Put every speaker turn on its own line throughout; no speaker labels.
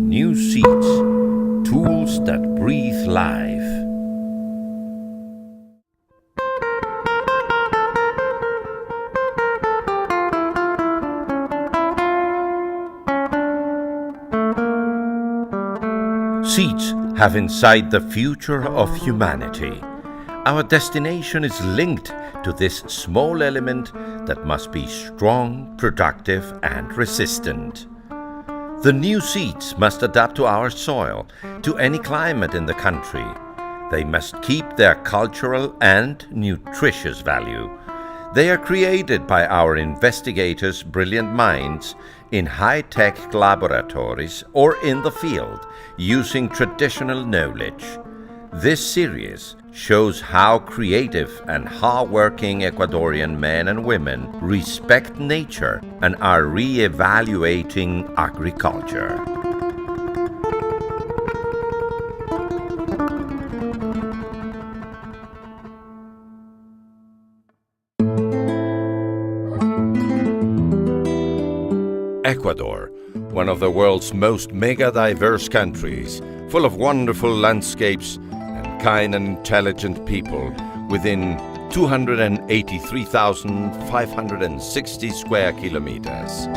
New seeds, tools that breathe life. Seeds have inside the future of humanity. Our destination is linked to this small element that must be strong, productive, and resistant. The new seeds must adapt to our soil, to any climate in the country. They must keep their cultural and nutritious value. They are created by our investigators' brilliant minds in high-tech laboratories or in the field, using traditional knowledge. This series shows how creative and hard-working Ecuadorian men and women respect nature and are re-evaluating agriculture. Ecuador, one of the world's most mega-diverse countries, full of wonderful landscapes and kind and intelligent people, within 283,560 square kilometers.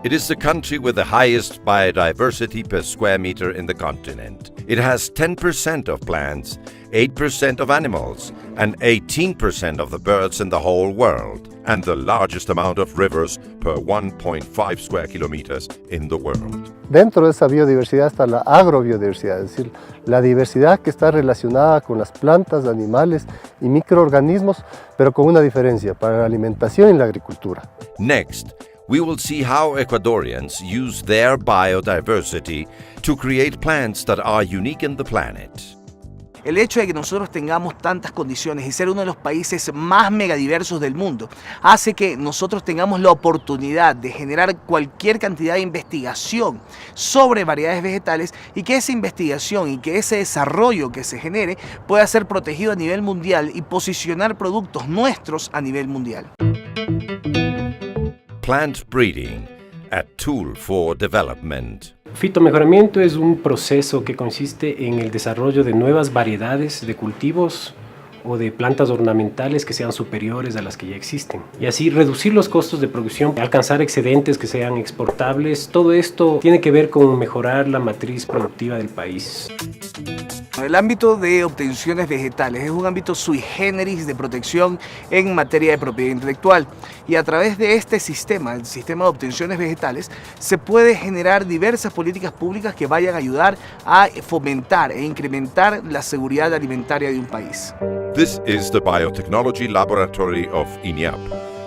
It is the country with the highest biodiversity per square meter in the continent. It has 10% of plants, 8% of animals, and 18% of the birds in the whole world, and the largest amount of rivers per 1.5 square kilometers in the world.
Dentro de esa biodiversidad está la agrobiodiversidad, es decir, la diversidad que está relacionada con las plantas, animales y microorganismos, pero con una diferencia, para la alimentación y la agricultura.
Next, we will see how Ecuadorians use their biodiversity to create plants that are unique in the planet.
El hecho de que nosotros tengamos tantas condiciones y ser uno de los países más megadiversos del mundo hace que nosotros tengamos la oportunidad de generar cualquier cantidad de investigación sobre variedades vegetales y que esa investigación y que ese desarrollo que se genere pueda ser protegido a nivel mundial y posicionar productos nuestros a nivel mundial.
Plant breeding, a tool for development.
Fitomejoramiento es un proceso que consiste en el desarrollo de nuevas variedades de cultivos o de plantas ornamentales que sean superiores a las que ya existen. Y así reducir los costos de producción, alcanzar excedentes que sean exportables. Todo esto tiene que ver con mejorar la matriz productiva del país.
El ámbito de obtenciones vegetales es un ámbito sui generis de protección en materia de propiedad intelectual y a través de este sistema, el sistema de obtenciones vegetales, se puede generar diversas políticas públicas que vayan a ayudar a fomentar e incrementar la seguridad alimentaria de un país.
This is the Biotechnology Laboratory of INIAP,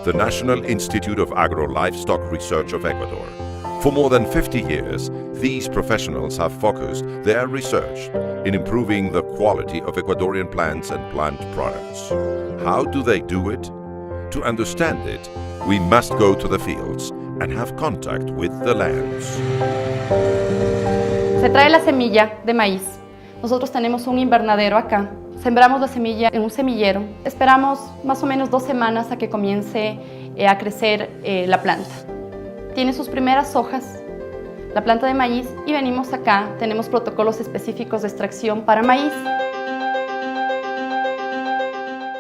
the National Institute of Agro-Livestock Research of Ecuador. For more than 50 years, these professionals have focused their research in improving the quality of Ecuadorian plants and plant products. How do they do it? To understand it, we must go to the fields and have contact with the lands.
Se trae la semilla de maíz. Nosotros tenemos un invernadero acá. Sembramos la semilla en un semillero. Esperamos más o menos 2 semanas a que comience a crecer la planta. Tiene sus primeras hojas, la planta de maíz, y venimos acá, tenemos protocolos específicos de extracción para maíz.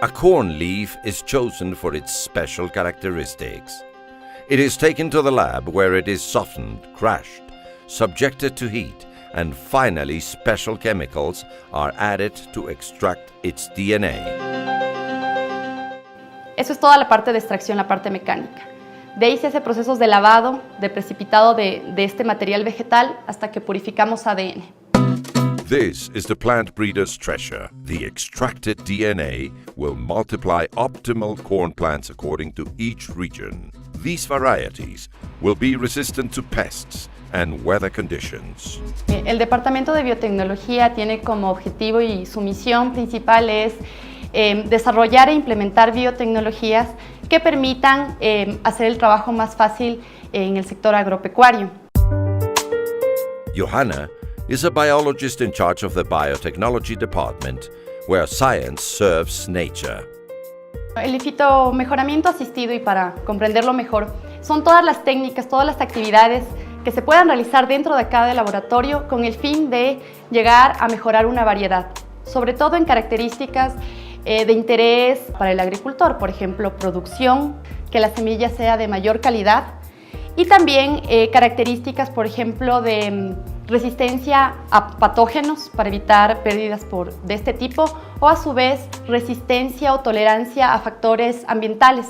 A corn leaf is chosen for its special characteristics. It is taken to the lab where it is softened, crushed, subjected to heat, and finally special chemicals are added to extract its DNA.
Eso es toda la parte de extracción, la parte mecánica. De ahí se hace procesos de lavado, de precipitado de este material vegetal hasta que purificamos ADN.
This is the plant breeder's treasure. The extracted DNA will multiply optimal corn plants according to each region. These varieties will be resistant to pests and weather conditions.
El Departamento de Biotecnología tiene como objetivo y su misión principal es desarrollar e implementar biotecnologías que permitan hacer el trabajo más fácil en el sector agropecuario.
Johanna is a biologist in charge of the biotechnology department, where science serves nature.
El fitomejoramiento asistido, y para comprenderlo mejor, son todas las técnicas, todas las actividades que se puedan realizar dentro de cada laboratorio con el fin de llegar a mejorar una variedad, sobre todo en características de interés para el agricultor, por ejemplo, producción, que la semilla sea de mayor calidad y también características, por ejemplo, de resistencia a patógenos para evitar pérdidas de este tipo o a su vez resistencia o tolerancia a factores ambientales.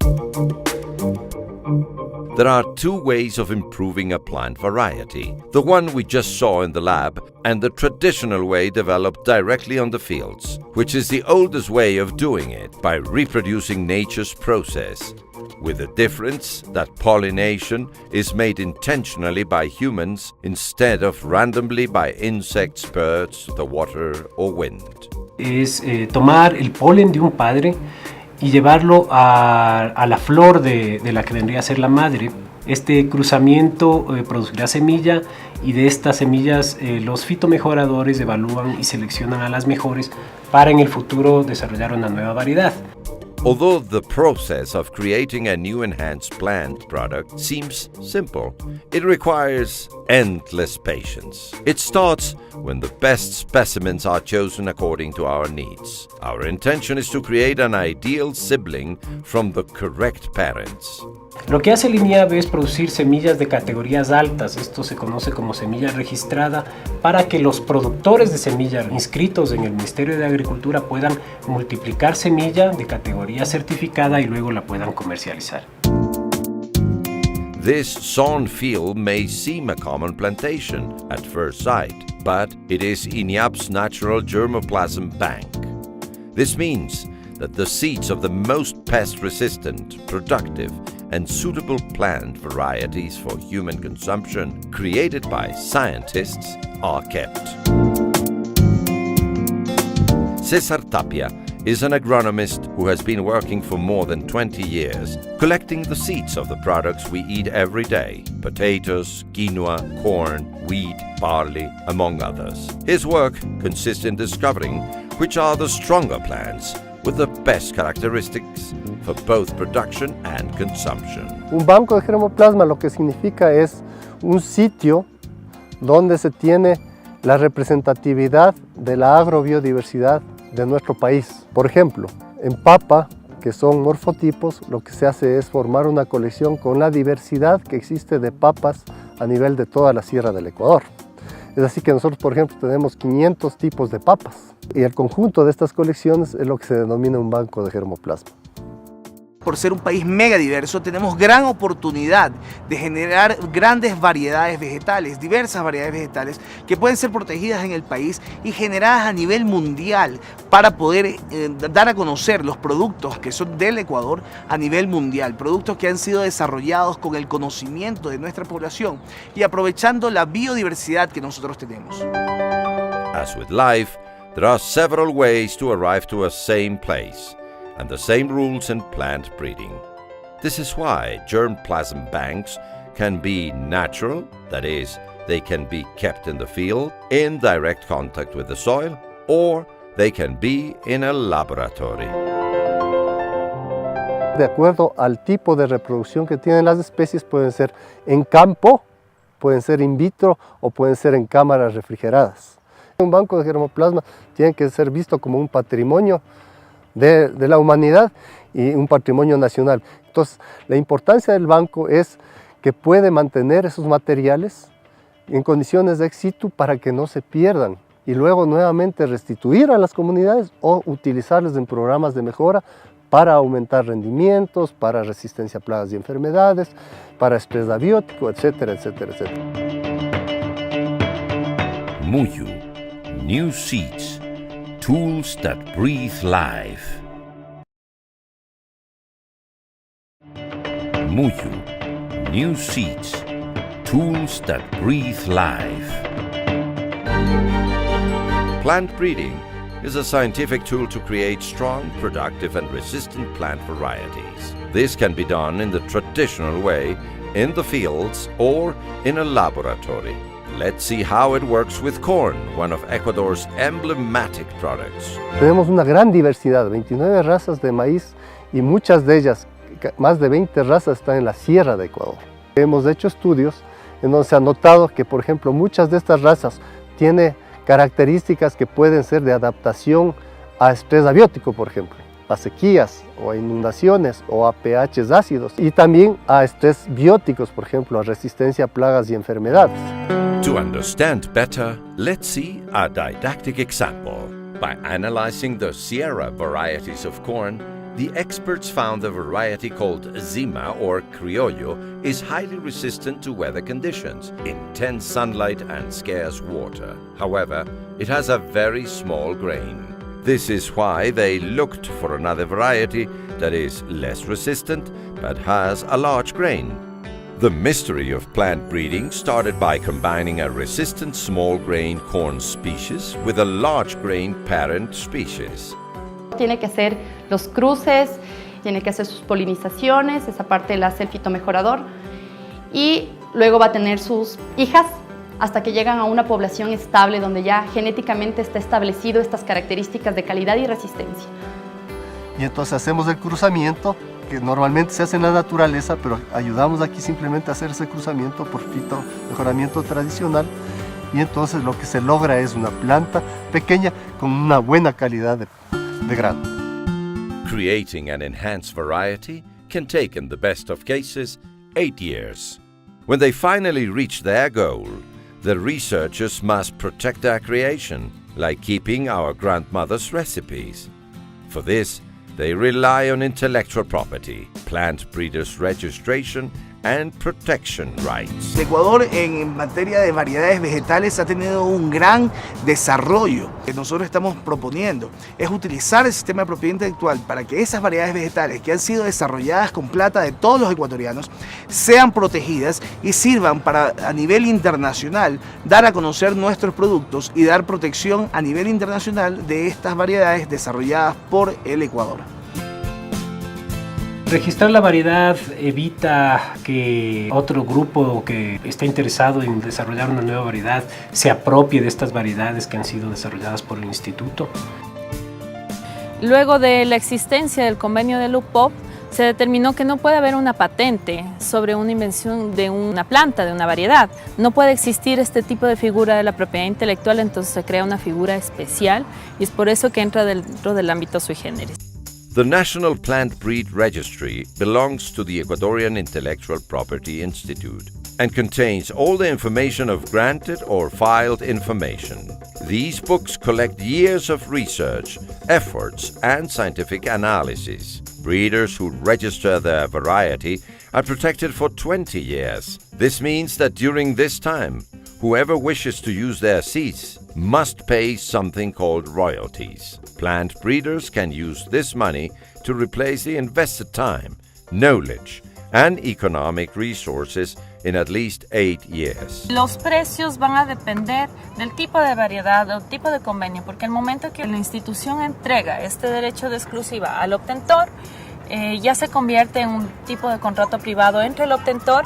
There are two ways of improving a plant variety. The one we just saw in the lab and the traditional way developed directly on the fields, which is the oldest way of doing it by reproducing nature's process, with the difference that pollination is made intentionally by humans instead of randomly by insects, birds, the water or wind.
Es tomar el polen de un padre y llevarlo a la flor de la que vendría a ser la madre. Este cruzamiento producirá semilla y de estas semillas los fitomejoradores evalúan y seleccionan a las mejores para en el futuro desarrollar una nueva variedad.
Although the process of creating a new enhanced plant product seems simple, it requires endless patience. It starts when the best specimens are chosen according to our needs. Our intention is to create an ideal sibling from the correct parents.
Lo que hace el INIAB es producir semillas de categorías altas, esto se conoce como semilla registrada, para que los productores de semilla inscritos en el Ministerio de Agricultura puedan multiplicar semilla de categoría certificada y luego la puedan comercializar.
This sown field may seem a common plantation at first sight, but it is INIAB's natural germplasm bank. This means that the seeds of the most pest-resistant, productive, and suitable plant varieties for human consumption created by scientists are kept. Cesar Tapia is an agronomist who has been working for more than 20 years, collecting the seeds of the products we eat every day: potatoes, quinoa, corn, wheat, barley, among others. His work consists in discovering which are the stronger plants with the best characteristics for both production and consumption.
Un banco de germoplasma lo que significa es un sitio donde se tiene la representatividad de la agrobiodiversidad de nuestro país. Por ejemplo, en papa, que son morfotipos, lo que se hace es formar una colección con la diversidad que existe de papas a nivel de toda la sierra del Ecuador. Es así que nosotros, por ejemplo, tenemos 500 tipos de papas y el conjunto de estas colecciones es lo que se denomina un banco de germoplasma.
Por ser un país megadiverso, tenemos gran oportunidad de generar grandes variedades vegetales, diversas variedades vegetales que pueden ser protegidas en el país y generadas a nivel mundial para poder dar a conocer los productos que son del Ecuador a nivel mundial, productos que han sido desarrollados con el conocimiento de nuestra población y aprovechando la biodiversidad que nosotros tenemos.
As with life, there are several ways to arrive to a same place, and the same rules in plant breeding. This is why germplasm banks can be natural, that is, they can be kept in the field in direct contact with the soil, or they can be in a laboratory.
De acuerdo al tipo de reproducción que tienen las especies, pueden ser en campo, pueden ser in vitro o pueden ser en cámaras refrigeradas. Un banco de germoplasma tiene que ser visto como un patrimonio de la humanidad y un patrimonio nacional. Entonces, la importancia del banco es que puede mantener esos materiales en condiciones de éxito para que no se pierdan y luego nuevamente restituir a las comunidades o utilizarles en programas de mejora para aumentar rendimientos, para resistencia a plagas y enfermedades, para estrés abiótico, etcétera, etcétera, etcétera.
MUYU, new seeds, tools that breathe life. MUYU, new seeds, tools that breathe life. Plant breeding is a scientific tool to create strong, productive, and resistant plant varieties. This can be done in the traditional way, in the fields, or in a laboratory. Let's see how it works with corn, one of Ecuador's emblematic products.
Tenemos una gran diversidad, 29 razas de maíz y muchas de ellas, más de 20 razas, están en la sierra de Ecuador. Hemos hecho estudios en donde se ha notado que, por ejemplo, muchas de estas razas tienen características que pueden ser de adaptación a estrés abiótico, por ejemplo, a sequías o a inundaciones o a pHs ácidos, y también a estrés bióticos, por ejemplo, a resistencia a plagas y enfermedades.
To understand better, let's see a didactic example. By analyzing the Sierra varieties of corn, the experts found the variety called Zima or Criollo is highly resistant to weather conditions, intense sunlight and scarce water. However, it has a very small grain. This is why they looked for another variety that is less resistant but has a large grain. The mystery of plant breeding started by combining a resistant small grain corn species with a large grain parent species.
Tiene que hacer los cruces, tiene que hacer sus polinizaciones, esa parte la hace el fitomejorador, y luego va a tener sus hijas hasta que llegan a una población estable donde ya genéticamente está establecido estas características de calidad y resistencia.
Y entonces hacemos el cruzamiento, que normalmente se hace en la naturaleza, pero ayudamos aquí simplemente a hacer ese cruzamiento por fitomejoramiento tradicional, y entonces lo que se logra es una planta pequeña con una buena calidad de grano.
Creating an enhanced variety can take, in the best of cases, 8 years. When they finally reach their goal, the researchers must protect their creation, like keeping our grandmother's recipes. For this, they rely on intellectual property, plant breeders' registration, and protection rights.
Ecuador en materia de variedades vegetales ha tenido un gran desarrollo. Lo que nosotros estamos proponiendo es utilizar el sistema de propiedad intelectual para que esas variedades vegetales que han sido desarrolladas con plata de todos los ecuatorianos sean protegidas y sirvan para, a nivel internacional, dar a conocer nuestros productos y dar protección a nivel internacional de estas variedades desarrolladas por el Ecuador.
Registrar la variedad evita que otro grupo que está interesado en desarrollar una nueva variedad se apropie de estas variedades que han sido desarrolladas por el instituto.
Luego de la existencia del convenio de UPOP, se determinó que no puede haber una patente sobre una invención de una planta, de una variedad. No puede existir este tipo de figura de la propiedad intelectual, entonces se crea una figura especial y es por eso que entra dentro del ámbito sui generis.
The National Plant Breed Registry belongs to the Ecuadorian Intellectual Property Institute and contains all the information of granted or filed information. These books collect years of research, efforts, and scientific analysis. Breeders who register their variety are protected for 20 years. This means that during this time, whoever wishes to use their seeds must pay something called royalties. Plant breeders can use this money to replace the invested time, knowledge, and economic resources in at least 8 years.
Los precios van a depender del tipo de variedad o tipo de convenio, porque el momento que la institución entrega este derecho de exclusiva al obtentor, ya se convierte en un tipo de contrato privado entre el obtentor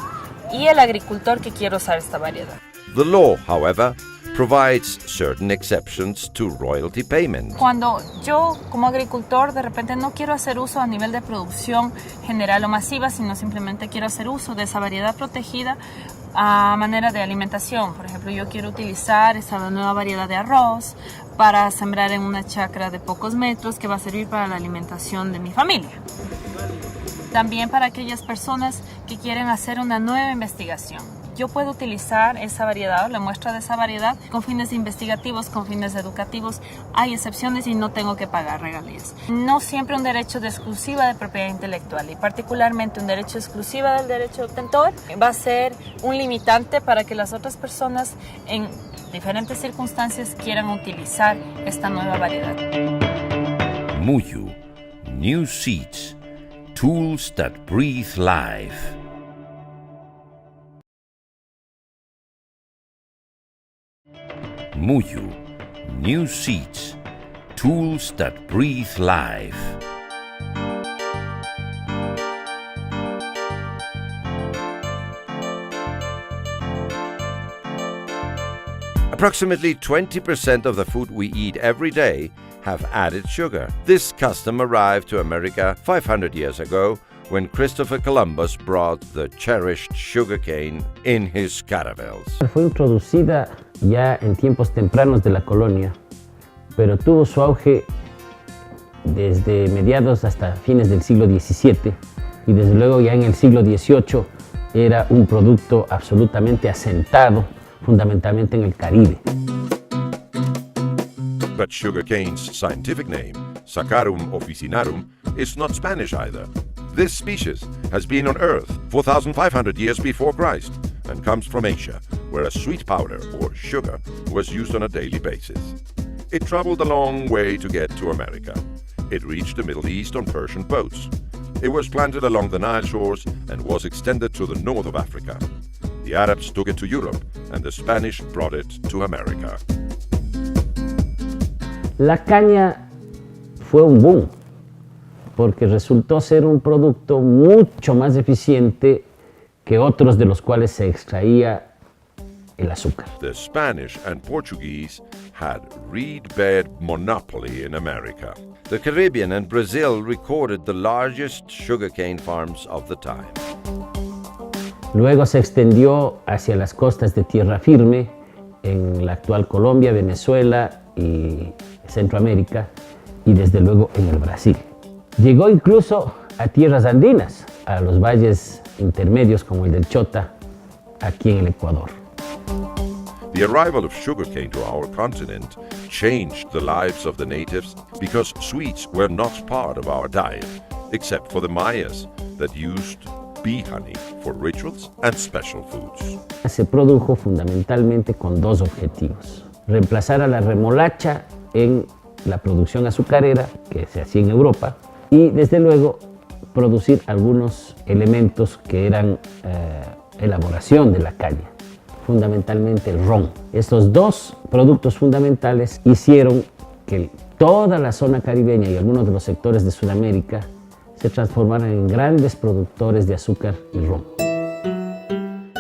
y el agricultor que quiere usar esta variedad.
The law, however, provides certain exceptions to royalty payment.
Cuando yo como agricultor de repente no quiero hacer uso a nivel de producción general o masiva, sino simplemente quiero hacer uso de esa variedad protegida a manera de alimentación. Por ejemplo, yo quiero utilizar esa nueva variedad de arroz para sembrar en una chacra de pocos metros que va a servir para la alimentación de mi familia. También para aquellas personas que quieren hacer una nueva investigación. Yo puedo utilizar esa variedad o la muestra de esa variedad con fines investigativos, con fines educativos. Hay excepciones y no tengo que pagar regalías. No siempre un derecho de exclusiva de propiedad intelectual y particularmente un derecho exclusiva del derecho obtentor va a ser un limitante para que las otras personas en diferentes circunstancias quieran utilizar esta nueva variedad.
MUYU, New Seeds, Tools that Breathe Life. MUYU, New Seeds, Tools that Breathe Life. Approximately 20% of the food we eat every day have added sugar. This custom arrived to America 500 years ago when Christopher Columbus brought the cherished sugarcane in his caravels.
Fue introducida ya en tiempos tempranos de la colonia, pero tuvo su auge desde mediados hasta fines del siglo XVII y desde luego ya en el siglo XVIII era un producto absolutamente asentado, fundamentalmente en el Caribe.
But sugarcane's scientific name, Saccharum officinarum, is not Spanish either. This species has been on Earth 4,500 years before Christ and comes from Asia, where a sweet powder, or sugar, was used on a daily basis. It traveled a long way to get to America. It reached the Middle East on Persian boats. It was planted along the Nile shores and was extended to the north of Africa. The Arabs took it to Europe, and the Spanish brought it to America.
La caña fue un boom, porque resultó ser un producto mucho más eficiente que otros de los cuales se extraía el azúcar.
The Spanish and Portuguese had reed bed monopoly in America.
The Caribbean and Brazil recorded the largest sugarcane farms of the time.
Luego se extendió hacia las costas de tierra firme, en la actual Colombia, Venezuela y Centroamérica, y desde luego en el Brasil. Llegó incluso a tierras andinas, a los valles intermedios como el del Chota, aquí en el Ecuador.
The arrival of sugarcane to our continent changed the lives of the natives because sweets were not part of our diet, except for the Mayas that used bee honey for rituals and special foods.
Se produjo fundamentalmente con dos objetivos: reemplazar a la remolacha en la producción azucarera que se hacía en Europa y desde luego producir algunos elementos que eran elaboración de la caña, fundamentalmente el ron. Estos dos productos fundamentales hicieron que toda la zona caribeña y algunos de los sectores de Sudamérica se transformaran en grandes productores de azúcar y ron.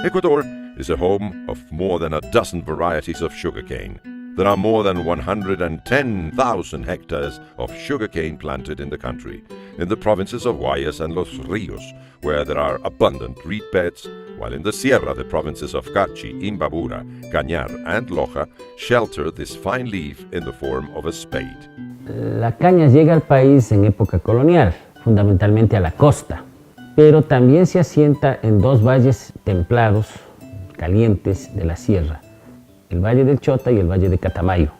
Ecuador is a home of more than a dozen varieties of sugarcane. There are more than 110,000 hectares of sugarcane planted in the country, in the provinces of Guayas and Los Ríos, where there are abundant reed beds, while in the Sierra, the provinces of Carchi, Imbabura, Cañar, and Loja shelter this fine leaf in the form of a spade.
La caña llega al país en época colonial, fundamentalmente a la costa, pero también se asienta en dos valles templados, calientes de la sierra, el Valle del Chota y el Valle de Catamayo.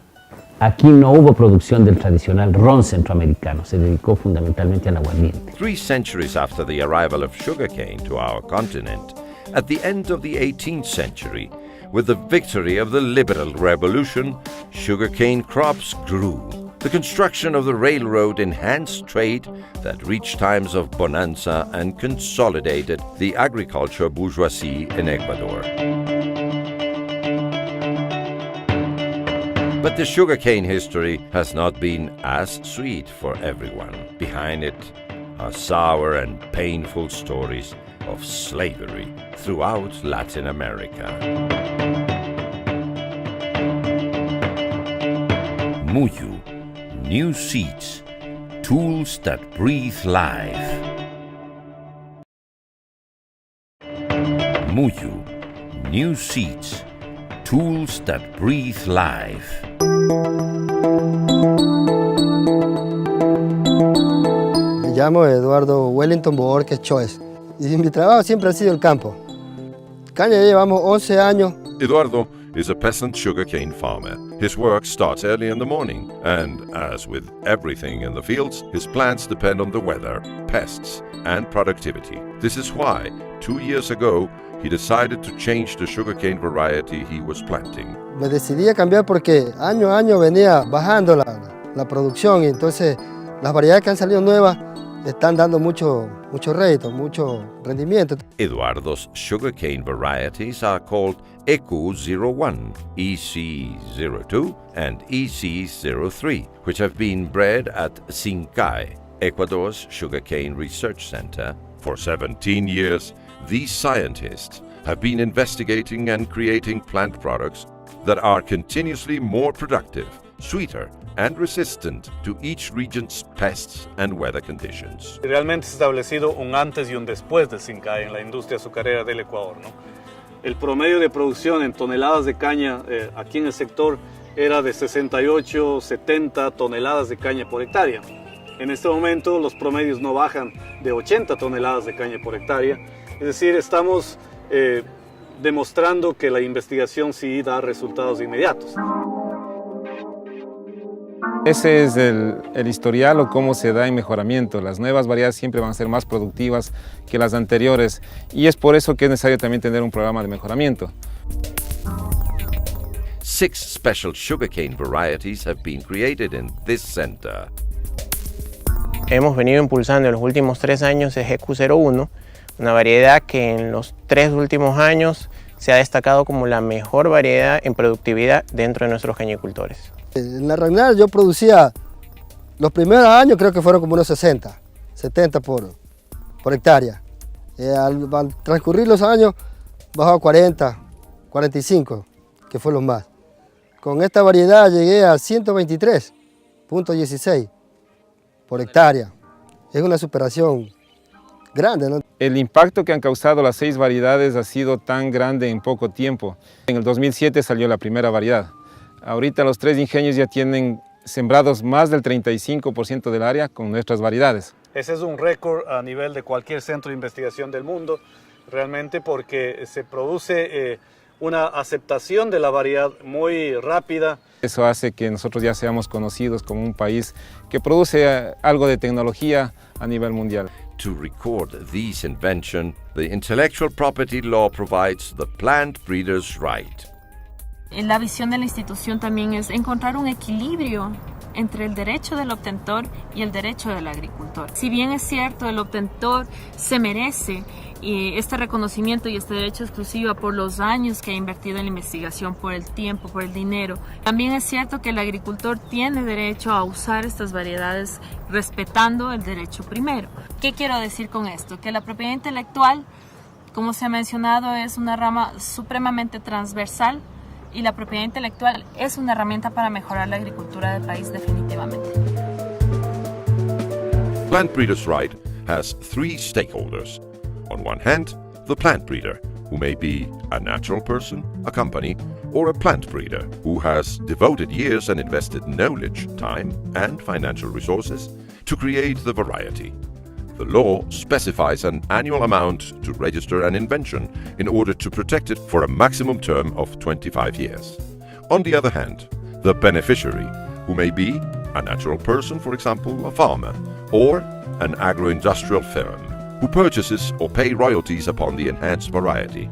Aquí no hubo producción del tradicional ron centroamericano, se dedicó fundamentalmente al aguardiente.
3 centuries after the arrival of sugarcane to our continent, at the end of the 18th century, with the victory of the liberal revolution, sugarcane crops grew. The construction of the railroad enhanced trade that reached times of bonanza and consolidated the agriculture bourgeoisie in Ecuador. But the sugarcane history has not been as sweet for everyone. Behind it are sour and painful stories of slavery throughout Latin America. MUYU, new seeds, tools that breathe life. MUYU, new seeds, tools that breathe life.
Me llamo Eduardo Wellington Borges Choice y mi trabajo siempre ha sido el campo. Caña ya llevamos 11 años.
Eduardo is a peasant sugarcane farmer. His work starts early in the morning, and as with everything in the fields, his plants depend on the weather, pests, and productivity. This is why, 2 years ago, he decided to change the sugarcane variety he was planting.
Me decidí a cambiar porque año a año venía bajando la producción y entonces las variedades que han salido nuevas están dando mucho rédito, mucho rendimiento.
Eduardo's sugarcane varieties are called EQ01, EC02, and EC03, which have been bred at Sincay, Ecuador's sugarcane research center.
For 17 years, these scientists have been investigating and creating plant products that are continuously more productive, sweeter, and resistant to each region's pests and weather conditions.
Realmente se ha establecido un antes y un después del Sincay en la industria azucarera del Ecuador, ¿no? El promedio de producción en toneladas de caña aquí en el sector era de 68, 70 toneladas de caña por hectárea. En este momento los promedios no bajan de 80 toneladas de caña por hectárea. Es decir, estamos demostrando que la investigación sí da resultados inmediatos.
Ese es el historial o cómo se da en mejoramiento. Las nuevas variedades siempre van a ser más productivas que las anteriores y es por eso que es necesario también tener un programa de mejoramiento.
6 special sugarcane varieties have been created in this center.
Hemos venido impulsando en los últimos 3 años EGQ01, una variedad que en los 3 últimos años se ha destacado como la mejor variedad en productividad dentro de nuestros cañicultores.
En la Ragnar yo producía, los primeros años creo que fueron como unos 60, 70 por hectárea. Al transcurrir los años bajó a 40, 45, que fue lo más. Con esta variedad llegué a 123.16 por hectárea. Es una superación grande, ¿no?
El impacto que han causado las 6 variedades ha sido tan grande en poco tiempo. En el 2007 salió la primera variedad. Ahorita los 3 ingenios ya tienen sembrados más del 35% del área con nuestras variedades.
Ese es un récord a nivel de cualquier centro de investigación del mundo, realmente porque se produce una aceptación de la variedad muy rápida.
Eso hace que nosotros ya seamos conocidos como un país que produce algo de tecnología a nivel mundial.
To record this invention, the intellectual property law provides the plant breeder's right.
La visión de la institución también es encontrar un equilibrio entre el derecho del obtentor y el derecho del agricultor. Si bien es cierto, el obtentor se merece este reconocimiento y este derecho exclusivo por los años que ha invertido en la investigación, por el tiempo, por el dinero, también es cierto que el agricultor tiene derecho a usar estas variedades respetando el derecho primero. ¿Qué quiero decir con esto? Que la propiedad intelectual, como se ha mencionado, es una rama supremamente transversal y la propiedad intelectual es una herramienta para mejorar la agricultura del país definitivamente.
Plant breeder's right has 3 stakeholders. On one hand, the plant breeder, who may be a natural person, a company, or a plant breeder who has devoted years and invested knowledge, time, and financial resources to create the variety. The law specifies an annual amount to register an invention in order to protect it for a maximum term of 25 years. On the other hand, the beneficiary, who may be a natural person, for example, a farmer, or an agro-industrial firm, who purchases or pay royalties upon the enhanced variety.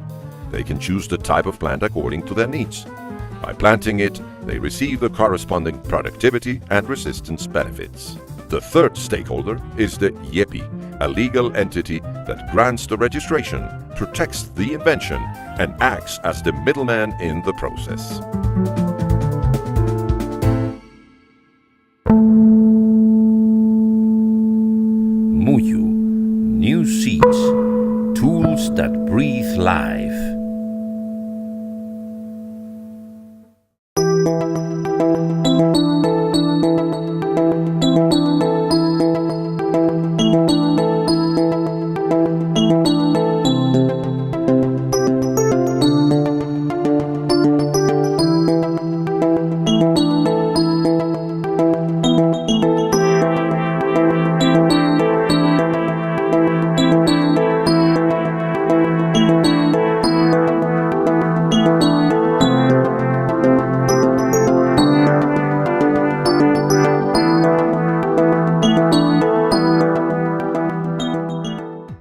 They can choose the type of plant according to their needs. By planting it, they receive the corresponding productivity and resistance benefits. The third stakeholder is the YEPI, a legal entity that grants the registration, protects the invention, and acts as the middleman in the process.
MUYU, new seeds, tools that breathe life.